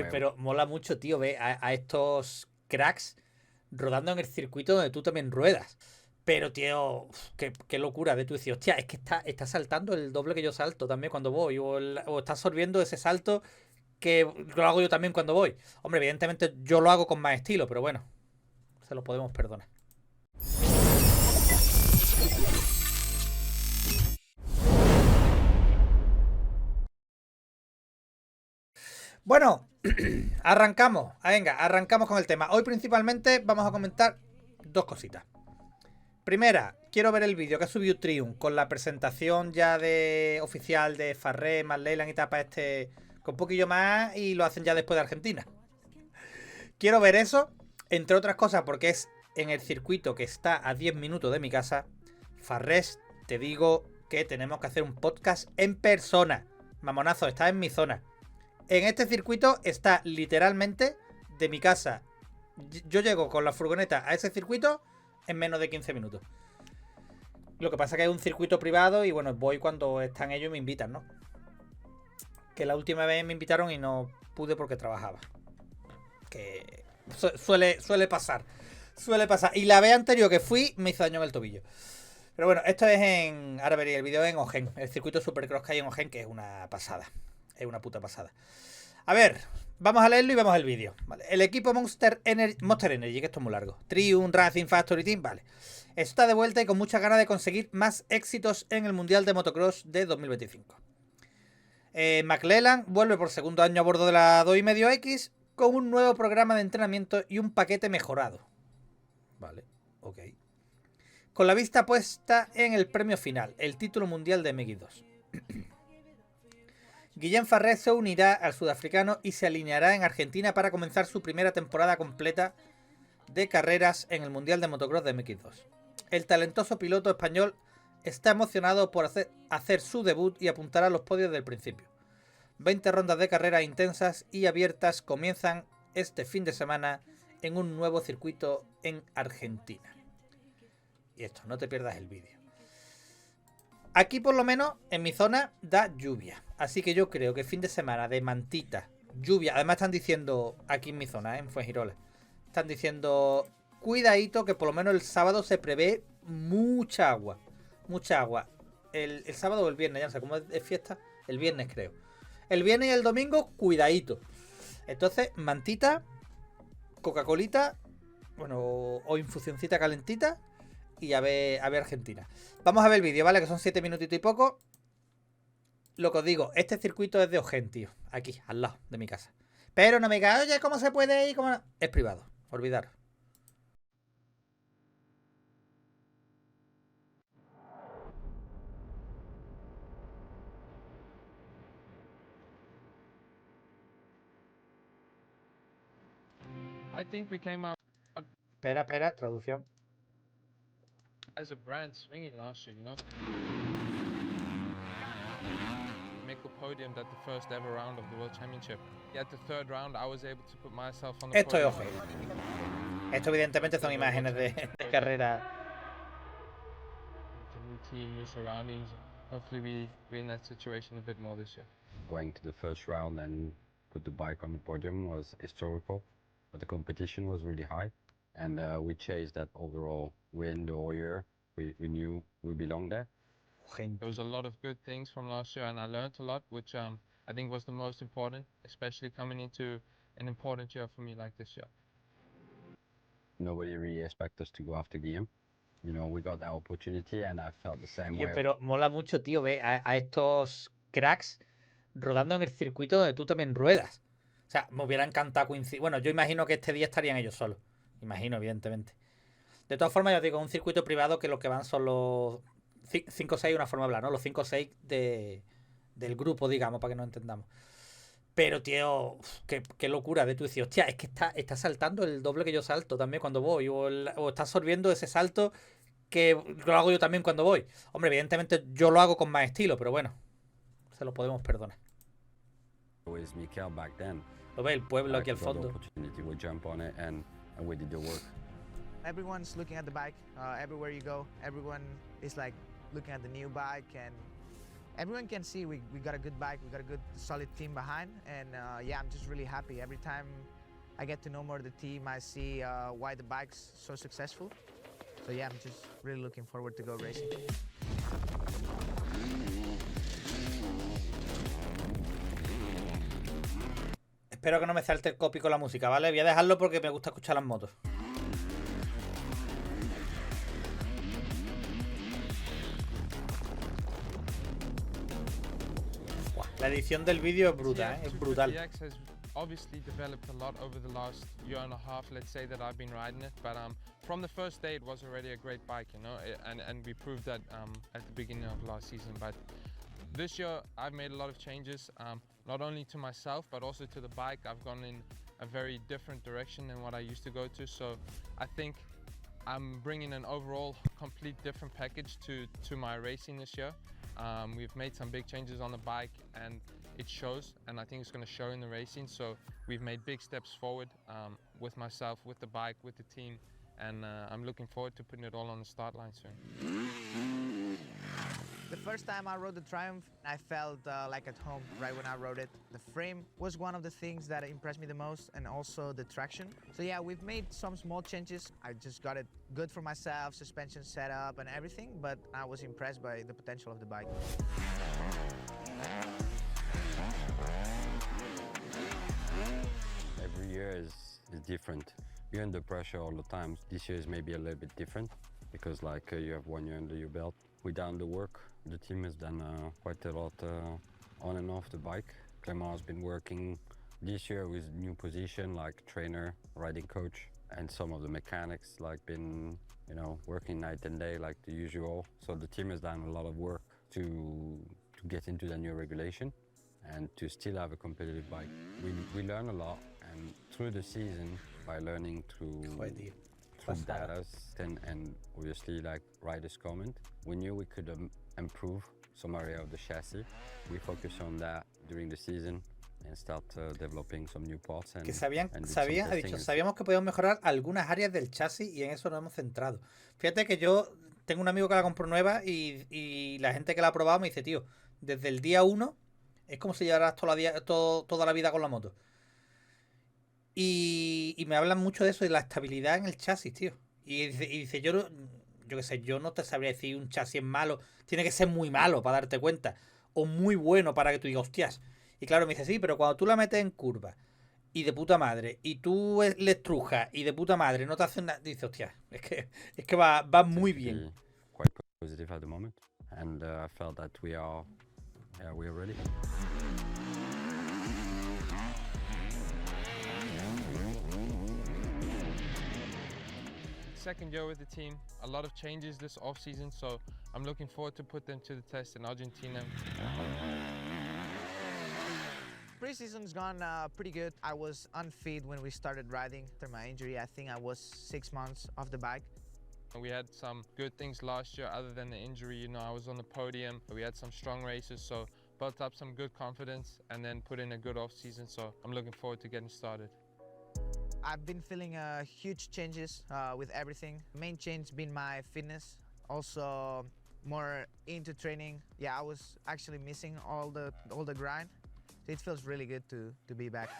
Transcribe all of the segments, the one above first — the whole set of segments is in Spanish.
Oye, pero mola mucho, tío, ver a estos cracks rodando en el circuito donde tú también ruedas. Pero, tío, qué locura de tú decir, hostia, es que está saltando el doble que yo salto también cuando voy. O está absorbiendo ese salto que lo hago yo también cuando voy. Hombre, evidentemente yo lo hago con más estilo, pero bueno, se lo podemos perdonar. Bueno, arrancamos. Venga, arrancamos con el tema. Hoy principalmente vamos a comentar dos cositas. Primera, quiero ver el vídeo que ha subido Triun con la presentación ya de oficial de Farré, más Leyland y tapa este con un poquillo más y lo hacen ya después de Argentina. Quiero ver eso, entre otras cosas, porque es en el circuito que está a 10 minutos de mi casa. Farrés, te digo que tenemos que hacer un podcast en persona. Mamonazo, está en mi zona. En este circuito está literalmente de mi casa. Yo llego con la furgoneta a ese circuito en menos de 15 minutos. Lo que pasa es que es un circuito privado y bueno, voy cuando están ellos y me invitan, ¿no? Que la última vez me invitaron y no pude porque trabajaba. Que suele pasar. Suele pasar. Y la vez anterior que fui me hizo daño en el tobillo. Pero bueno, esto es en... Ahora veréis el vídeo en Ogen. El circuito Supercross que hay en Ogen, que es una pasada. Es una puta pasada. A ver, vamos a leerlo y vemos el vídeo. Vale. El equipo Monster Energy, que esto es muy largo. Triumph, Racing, Factory Team, vale. Está de vuelta y con muchas ganas de conseguir más éxitos en el Mundial de Motocross de 2025. McLellan vuelve por segundo año a bordo de la 2.5X con un nuevo programa de entrenamiento y un paquete mejorado. Vale, ok. Con la vista puesta en el premio final, el título mundial de MX2. Guillem Farré se unirá al sudafricano y se alineará en Argentina para comenzar su primera temporada completa de carreras en el Mundial de Motocross de MX2. El talentoso piloto español está emocionado por hacer su debut y apuntar a los podios del principio. 20 rondas de carreras intensas y abiertas comienzan este fin de semana en un nuevo circuito en Argentina. Y esto, no te pierdas el vídeo. Aquí por lo menos en mi zona da lluvia. Así que yo creo que fin de semana de mantita, lluvia. Además están diciendo aquí en mi zona, en Fuengirola. Están diciendo, cuidadito que por lo menos el sábado se prevé mucha agua. Mucha agua. El sábado o el viernes, ya no sé cómo es fiesta. El viernes creo. El viernes y el domingo, cuidadito. Entonces, mantita, Coca-Colita, bueno, o infusioncita calentita. Y a ver Argentina. Vamos a ver el vídeo, ¿vale? Que son 7 minutitos y poco. Lo que os digo, este circuito es de Ogen, tío. Aquí, al lado de mi casa. Pero no me digáis, oye, ¿cómo se puede ir? ¿Cómo no? Es privado, olvidaros. I think we came out Espera, traducción. as a brand swinging last year, you know? Make a podium at the first ever round of the World Championship. Yeah, at the third round, I was able to put myself on the Esto es podium. Ogen. Esto evidentemente son imágenes de carrera. The new team, new surroundings. Hopefully we in that situation a bit more this year. Going to the first round and put the bike on the podium was historical, but the competition was really high, and we chased that overall win the whole year. We knew we belonged there. There was a lot of good things from last year, and I learned a lot, which I think was the most important, especially coming into an important year for me like this year. Nobody really expected us to go after Guillaume. You know, we got that opportunity, and I felt the same Oye, way. pero mola mucho, tío, ver a estos cracks rodando en el circuito donde tú también ruedas. O sea, me hubiera encantado coincidir. Bueno, yo imagino que este día estarían ellos solos. Imagino, evidentemente. De todas formas, yo digo, un circuito privado que los que van son los 5 o 6, una forma de hablar, ¿no? Los 5 o 6 del grupo, digamos, para que nos entendamos. Pero, tío, qué locura de tú decir, hostia, es que está saltando el doble que yo salto también cuando voy. O está absorbiendo ese salto que lo hago yo también cuando voy. Hombre, evidentemente yo lo hago con más estilo, pero bueno, se lo podemos perdonar. With Mikel back then. Lo ve el pueblo aquí al I got the fondo. opportunity, we jump on it, and we did the work. Everyone's looking at the bike. Everywhere you go, everyone is like looking at the new bike, and everyone can see we got a good bike, we got a good solid team behind, and yeah, I'm just really happy. Every time I get to know more of the team, I see why the bike's so successful. So yeah, I'm just really looking forward to go racing. Espero que no me salte el copy con la música, ¿vale? Voy a dejarlo porque me gusta escuchar las motos. La edición del vídeo es brutal, ¿eh? Es brutal. Obviously developed a lot over the last year and a half, let's say, that I've been riding it, but from the first day it was already a great bike, you know, and we proved that at the beginning of last season. But this year I've made a lot of changes, not only to myself but also to the bike. I've gone in a very different direction than what I used to go to, so I think I'm bringing an overall complete different package to my racing this year. We've made some big changes on the bike and it shows, and I think it's going to show in the racing. So we've made big steps forward with myself, with the bike, with the team, and I'm looking forward to putting it all on the start line soon. The first time I rode the Triumph, I felt like at home right when I rode it. The frame was one of the things that impressed me the most, and also the traction. So yeah, we've made some small changes. I just got it good for myself, suspension setup and everything, but I was impressed by the potential of the bike. Every year is different. You're under pressure all the time. This year is maybe a little bit different because like you have 1 year under your belt. We done the work. The team has done quite a lot on and off the bike. Clement has been working this year with new position like trainer, riding coach, and some of the mechanics like been, you know, working night and day like the usual. So the team has done a lot of work to get into the new regulation and to still have a competitive bike. We learn a lot, and through the season, by learning through data and obviously like riders comment, we knew we could improve some area of the chassis. We focused on that during the season and start developing some new parts. And, que sabíamos que podíamos mejorar algunas áreas del chasis y en eso nos hemos centrado. Fíjate que yo tengo un amigo que la compró nueva y la gente que la ha probado me dice, tío, desde el día 1 es como si llevaras toda la vida con la moto. Y me hablan mucho de eso, de la estabilidad en el chasis, tío. Y dice yo qué sé, yo no te sabría decir un chasis es malo. Tiene que ser muy malo para darte cuenta. O muy bueno para que tú digas, hostias. Y claro, me dice, sí, pero cuando tú la metes en curva y de puta madre, y tú le estrujas y de puta madre, no te hace nada. Dice, hostias, es que va muy bien. Quite positive at the moment. And I felt that we are ready. Second year with the team, a lot of changes this off season, so I'm looking forward to put them to the test in Argentina. Pre-season's gone pretty good. I was unfit when we started riding after my injury. I think I was 6 months off the bike. We had some good things last year other than the injury. You know, I was on the podium. We had some strong races, so built up some good confidence and then put in a good off season. So I'm looking forward to getting started. I've been feeling huge changes with everything. Main change being my fitness, also more into training. Yeah, I was actually missing all the grind. So it feels really good to be back.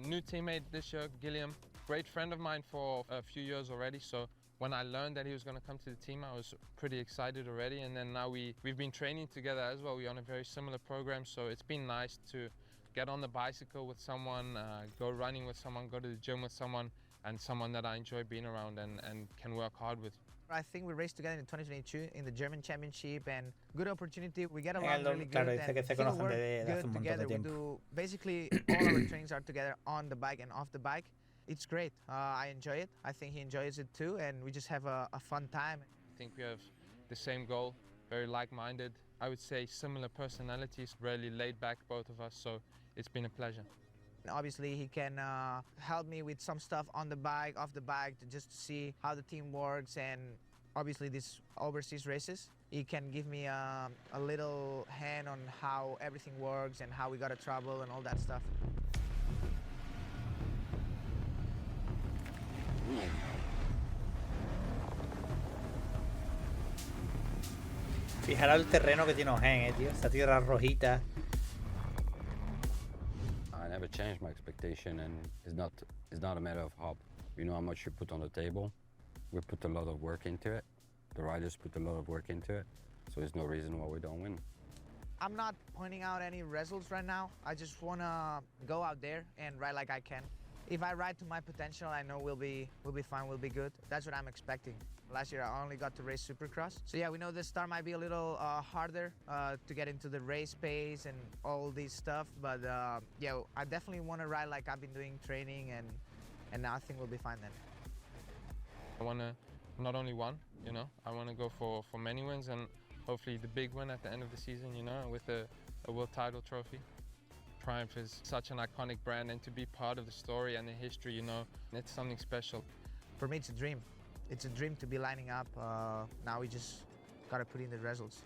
New teammate this year, Gilliam, great friend of mine for a few years already. So when I learned that he was going to come to the team, I was pretty excited already. And then now we've been training together as well. We're on a very similar program, so it's been nice to get on the bicycle with someone, go running with someone, go to the gym with someone, and someone that I enjoy being around and can work hard with. I think we raced together in 2022 in the German Championship, and good opportunity. We get along really good. Claro, dice que se conocen de hace un montón de tiempo. We do basically all our trainings are together on the bike and off the bike. It's great. I enjoy it. I think he enjoys it too, and we just have a fun time. I think we have the same goal, very like-minded. I would say similar personalities, really laid back, both of us, so it's been a pleasure. Obviously, he can help me with some stuff on the bike, off the bike, just to see how the team works, and obviously these overseas races, he can give me a little hand on how everything works and how we gotta travel and all that stuff. Fijaros el terreno que tiene Ojen, tío. Esa tierra rojita. I never changed my expectation, and it's not a matter of how you know how much you put on the table. We put a lot of work into it. The riders put a lot of work into it, so there's no reason why we don't win. I'm not pointing out any results right now. I just want to go out there and ride like I can. If I ride to my potential, I know we'll be fine, we'll be good. That's what I'm expecting. Last year I only got to race Supercross. So yeah, we know this start might be a little harder to get into the race pace and all this stuff, but yeah, I definitely want to ride like I've been doing training, and I think we'll be fine then. I want to not only one, you know, I want to go for many wins and hopefully the big win at the end of the season, you know, with a world title trophy. Triumph is such an iconic brand, and to be part of the story and the history, you know, it's something special. For me, it's a dream. It's a dream to be lining up. Now we just gotta put in the results.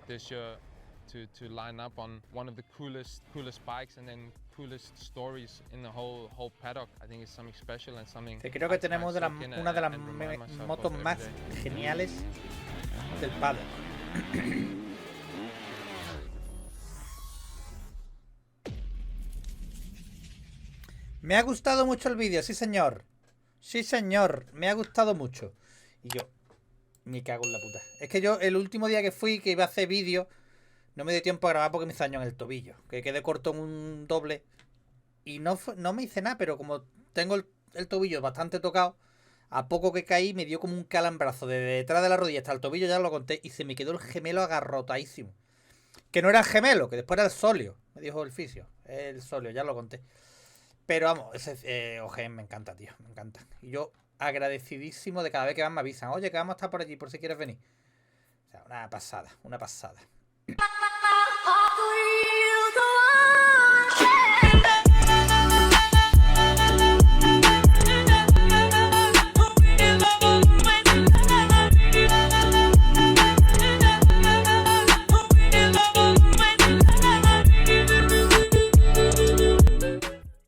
This year, to line up on one of the coolest bikes and then coolest stories in the whole paddock, I think it's something special and something. Creo que tenemos una de las motos más geniales del paddock. Me ha gustado mucho el vídeo, sí señor. Sí señor, me ha gustado mucho. Y yo, me cago en la puta. Es que yo el último día que fui, que iba a hacer vídeo, no me dio tiempo a grabar porque me hice daño en el tobillo. Que quedé corto en un doble. Y no me hice nada, pero como tengo el tobillo bastante tocado, a poco que caí me dio como un calambrazo de detrás de la rodilla hasta el tobillo, ya lo conté, y se me quedó el gemelo agarrotadísimo. Que no era el gemelo, que después era el solio. Me dijo el fisio. El solio, ya lo conté. Pero vamos, ese OGM me encanta, tío. Me encanta. Y yo agradecidísimo de cada vez que van me avisan. Oye, que vamos a estar por allí, por si quieres venir. O sea, una pasada, una pasada.